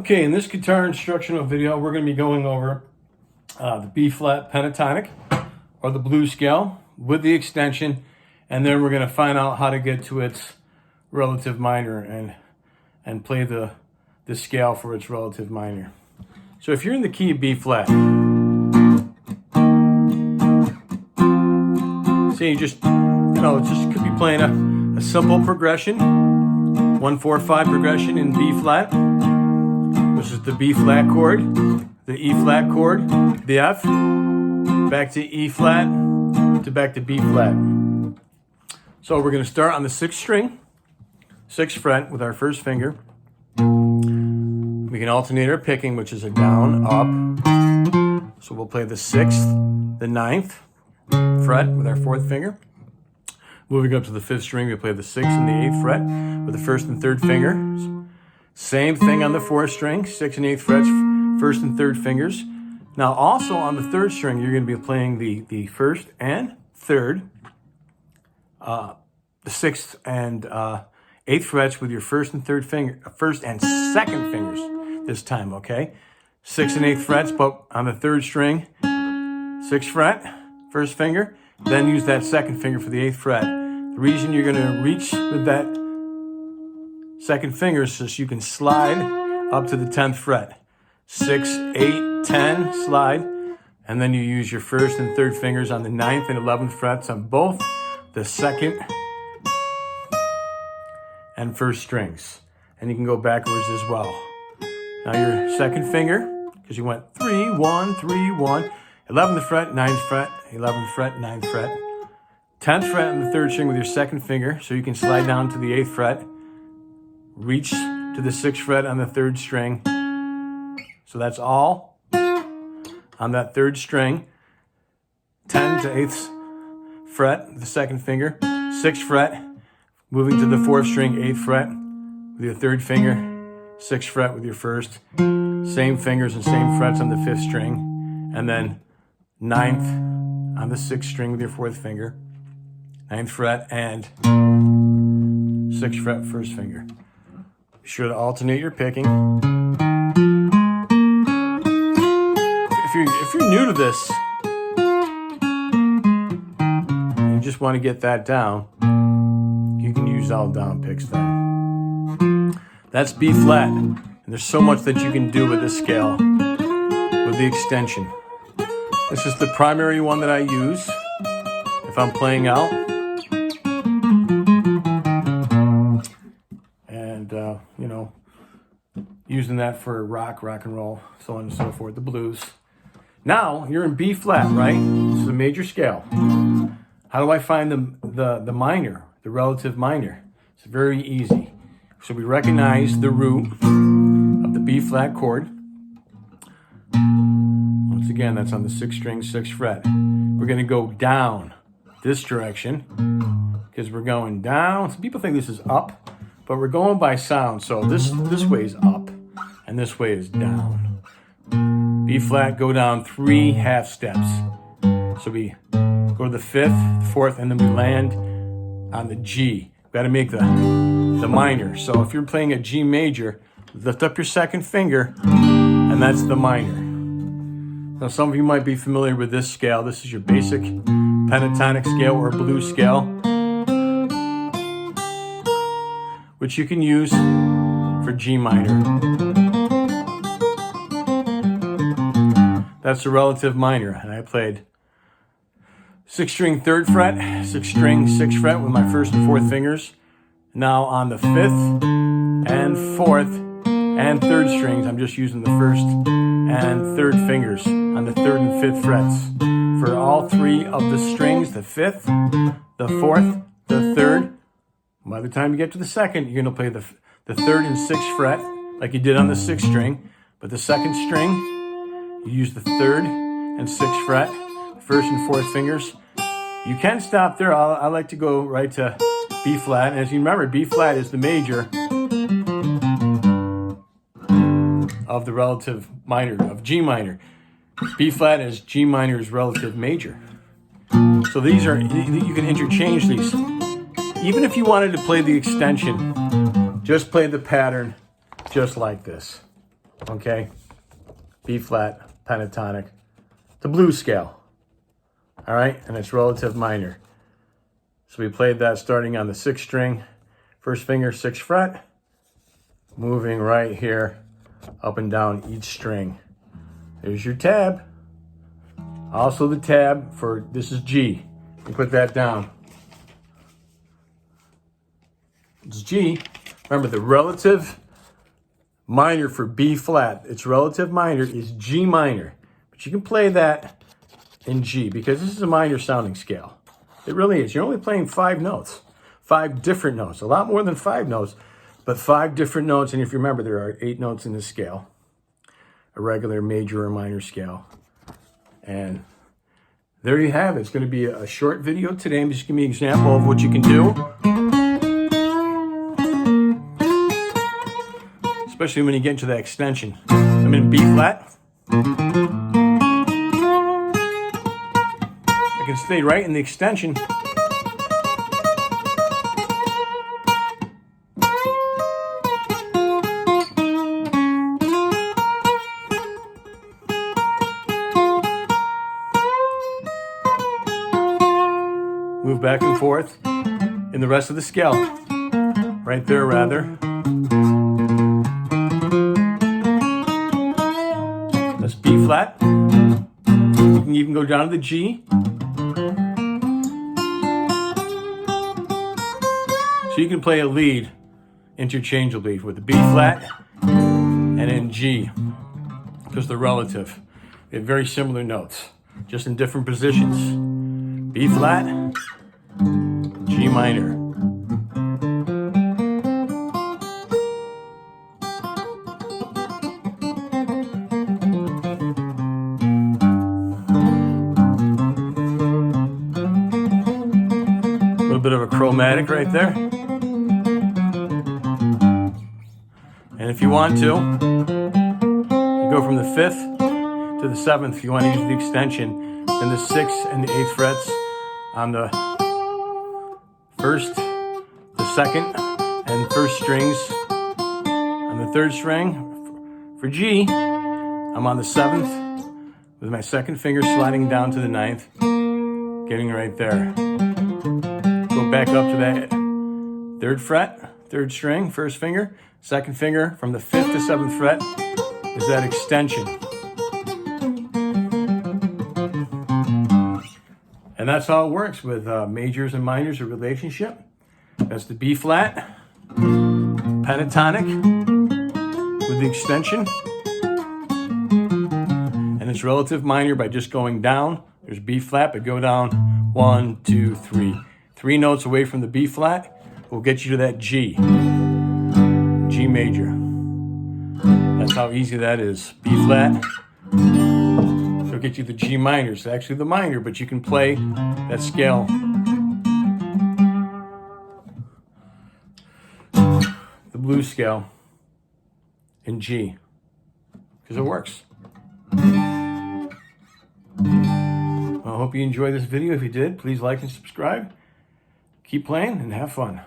Okay, in this guitar instructional video, we're going to be going over the B-flat pentatonic or the blues scale with the extension, and then we're going to find out how to get to its relative minor and play the scale for its relative minor. So if you're in the key of B-flat, say you just, just could be playing a simple progression, 1-4-5 progression in B-flat. This is the B-flat chord, the E-flat chord, the F, back to E-flat, back to B-flat. So we're going to start on the 6th string, 6th fret with our first finger. We can alternate our picking, which is a down, up. So we'll play the 6th, the 9th fret with our 4th finger. Moving up to the 5th string, we play the 6th and the 8th fret with the 1st and 3rd finger. Same thing on the 4th string, 6th and 8th frets, 1st and 3rd fingers. Now also on the 3rd string, you're going to be playing the 1st and 3rd, the 6th and 8th frets with your 1st and 3rd finger, 1st and 2nd fingers this time, okay? 6th and 8th frets, but on the 3rd string, 6th fret, 1st finger, then use that 2nd finger for the 8th fret. The reason you're going to reach with that 2nd finger is so you can slide up to the 10th fret. 6, 8, 10, slide, and then you use your 1st and 3rd fingers on the 9th and 11th frets on both the 2nd and 1st strings. And you can go backwards as well. Now your 2nd finger, because you went 3, 1, 3, 1, 11th fret, 9th fret, 11th fret, 9th fret, 10th fret on the 3rd string with your 2nd finger, so you can slide down to the 8th fret, reach to the 6th fret on the 3rd string. So that's all on that 3rd string. 10 to 8th fret, the 2nd finger, 6th fret, moving to the 4th string, 8th fret with your 3rd finger, 6th fret with your 1st, same fingers and same frets on the 5th string, and then 9th on the 6th string with your 4th finger, 9th fret and 6th fret, 1st finger. Be sure to alternate your picking. If you're new to this, you just want to get that down, you can use all down picks then. That's B-flat, and there's so much that you can do with this scale, with the extension. This is the primary one that I use if I'm playing out. And, using that for rock and roll, so on and so forth, the blues. Now, you're in B-flat, right? This is a major scale. How do I find the minor, the relative minor? It's very easy. So we recognize the root of the B-flat chord. Once again, that's on the 6th string, 6th fret. We're going to go down this direction because we're going down. Some people think this is up, but we're going by sound. So this way is up and this way is down. B-flat, go down 3 half steps. So we go to the 5th, 4th, and then we land on the G. We've got to make the minor. So if you're playing a G major, lift up your 2nd finger, and that's the minor. Now some of you might be familiar with this scale. This is your basic pentatonic scale or blues scale, which you can use for G minor. That's the relative minor, and I played 6th string 3rd fret, 6th string 6th fret with my 1st and 4th fingers. Now on the 5th and 4th and 3rd strings, I'm just using the 1st and 3rd fingers on the 3rd and 5th frets. For all 3 of the strings, the 5th, the 4th, the 3rd. By the time you get to the 2nd, you're going to play the 3rd and 6th fret like you did on the 6th string. But the 2nd string, you use the 3rd and 6th fret, 1st and 4th fingers. You can stop there. I like to go right to B-flat. And as you remember, B-flat is the major of the relative minor, of G minor. B-flat is G minor's relative major. So these are, you can interchange these. Even if you wanted to play the extension, just play the pattern just like this. okay? B flat, pentatonic, the blues scale, all right? And it's relative minor. So we played that starting on the 6th string, first finger, 6th fret, moving right here, up and down each string. There's your tab. Also the tab for, this is G. You put that down. It's G. Remember, the relative minor for B flat, its relative minor is G minor. But you can play that in G because this is a minor sounding scale. It really is. You're only playing 5 notes, 5 different notes, a lot more than 5 notes, but 5 different notes. And if you remember, there are 8 notes in this scale, a regular major or minor scale. And there you have it. It's going to be a short video today. I'm just giving you an example of what you can do. Especially when you get into that extension. I'm in B flat. I can stay right in the extension. Move back and forth in the rest of the scale. Right there, rather. That's B flat. You can even go down to the G. So you can play a lead interchangeably with the B flat and in G, because they're relative. They have very similar notes, just in different positions. B flat, G minor. A little bit of a chromatic right there. And if you want to, you go from the 5th to the 7th if you want to use the extension, then the 6th and the 8th frets on the 1st, the 2nd, and 1st strings. On the 3rd string for G, I'm on the 7th with my 2nd finger sliding down to the 9th, getting right there. Go back up to that 3rd fret, 3rd string, 1st finger, 2nd finger from the 5th to 7th fret is that extension. And that's how it works with majors and minors, a relationship. That's the B flat, pentatonic with the extension. And it's relative minor by just going down. There's B flat, but go down 1, 2, 3. 3 notes away from the B flat will get you to that G. G major. That's how easy that is. B flat. It'll get you the G minor. It's actually the minor, but you can play that scale. The blues scale in G. Because it works. Well, I hope you enjoyed this video. If you did, please like and subscribe. Keep playing and have fun.